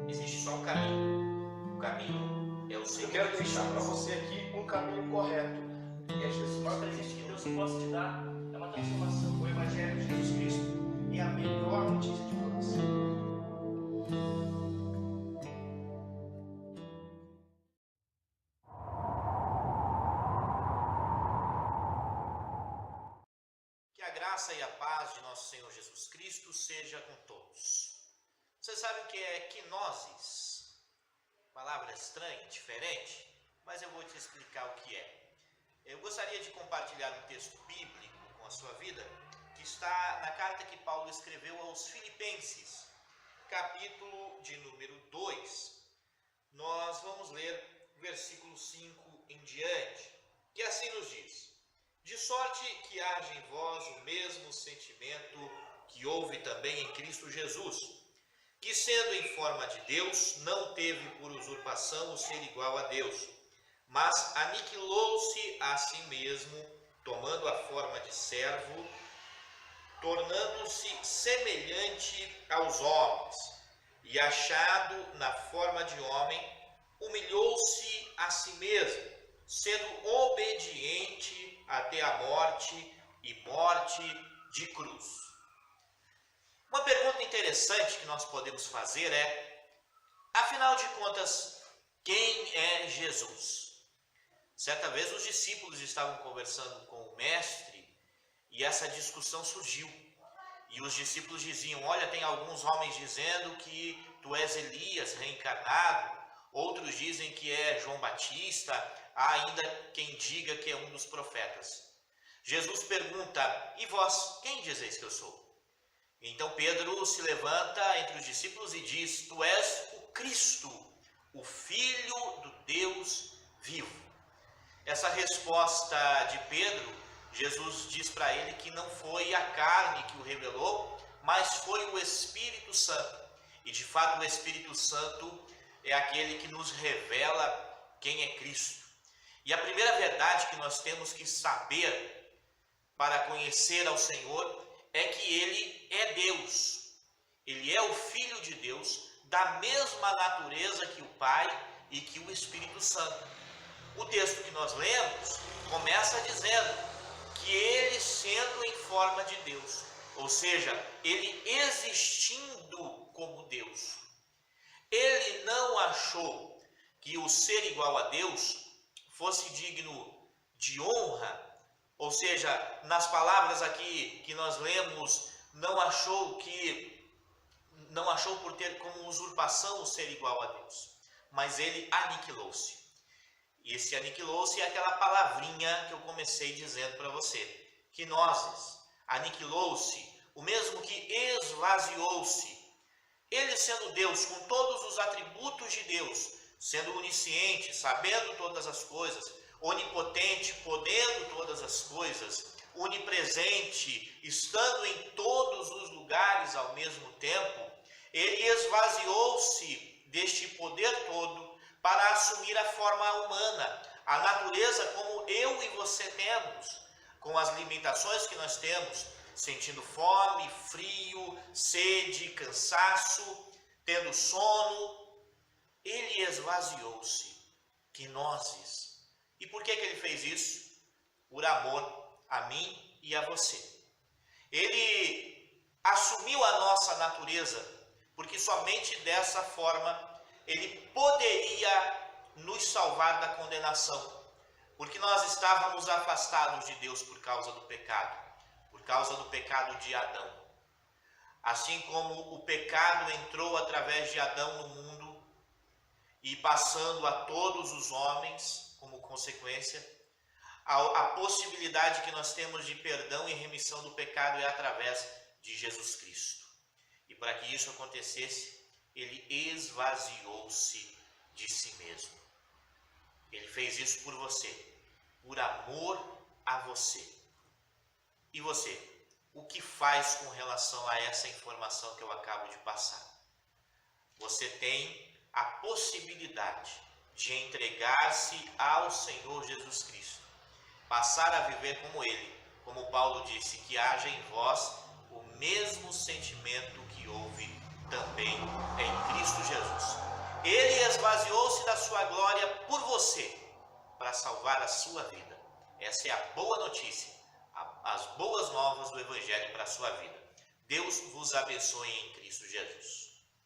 Existe só um caminho. O caminho é o Senhor. Eu quero deixar para você aqui um caminho correto. É Jesus. O maior presente que Deus possa te dar é uma transformação. O Evangelho de Jesus Cristo é a melhor notícia de todas. Que a graça e a paz de nosso Senhor Jesus Cristo seja com todos. Você sabe o que é quinoses? Palavra estranha, diferente, mas eu vou te explicar o que é. Eu gostaria de compartilhar um texto bíblico com a sua vida, que está na carta que Paulo escreveu aos Filipenses, capítulo de número 2. Nós vamos ler versículo 5 em diante, que assim nos diz: de sorte que haja em vós o mesmo sentimento que houve também em Cristo Jesus, que sendo em forma de Deus, não teve por usurpação o ser igual a Deus, mas aniquilou-se a si mesmo, tomando a forma de servo, tornando-se semelhante aos homens, e achado na forma de homem, humilhou-se a si mesmo, sendo obediente até a morte e morte de cruz. Uma pergunta interessante que nós podemos fazer é: afinal de contas, quem é Jesus? Certa vez os discípulos estavam conversando com o mestre e essa discussão surgiu. E os discípulos diziam: olha, tem alguns homens dizendo que tu és Elias reencarnado, outros dizem que é João Batista, há ainda quem diga que é um dos profetas. Jesus pergunta: e vós, quem dizeis que eu sou? Então Pedro se levanta entre os discípulos e diz: tu és o Cristo, o Filho do Deus vivo. Essa resposta de Pedro, Jesus diz para ele que não foi a carne que o revelou, mas foi o Espírito Santo. E de fato o Espírito Santo é aquele que nos revela quem é Cristo. E a primeira verdade que nós temos que saber para conhecer ao Senhor é que Ele é Deus. Ele é o Filho de Deus, da mesma natureza que o Pai e que o Espírito Santo. O texto que nós lemos começa dizendo que Ele sendo em forma de Deus, ou seja, Ele existindo como Deus, Ele não achou que o ser igual a Deus fosse digno de honra. Ou seja, nas palavras aqui que nós lemos, não achou por ter como usurpação o ser igual a Deus, mas ele aniquilou-se. E esse aniquilou-se é aquela palavrinha que eu comecei dizendo para você, quinoses, aniquilou-se, o mesmo que esvaziou-se. Ele sendo Deus, com todos os atributos de Deus, sendo onisciente, sabendo todas as coisas, onipotente, podendo todas as coisas, onipresente, estando em todos os lugares ao mesmo tempo, ele esvaziou-se deste poder todo para assumir a forma humana, a natureza como eu e você temos, com as limitações que nós temos, sentindo fome, frio, sede, cansaço, tendo sono. Ele esvaziou-se, quinoses. E por que ele fez isso? Por amor a mim e a você. Ele assumiu a nossa natureza, porque somente dessa forma ele poderia nos salvar da condenação. Porque nós estávamos afastados de Deus por causa do pecado de Adão. Assim como o pecado entrou através de Adão no mundo e passando a todos os homens, como consequência, a possibilidade que nós temos de perdão e remissão do pecado é através de Jesus Cristo. E para que isso acontecesse, ele esvaziou-se de si mesmo. Ele fez isso por você, por amor a você. E você, o que faz com relação a essa informação que eu acabo de passar? Você tem a possibilidade de entregar-se ao Senhor Jesus Cristo, passar a viver como Ele, como Paulo disse, que haja em vós o mesmo sentimento que houve também em Cristo Jesus. Ele esvaziou-se da sua glória por você, para salvar a sua vida. Essa é a boa notícia, as boas novas do Evangelho para a sua vida. Deus vos abençoe em Cristo Jesus.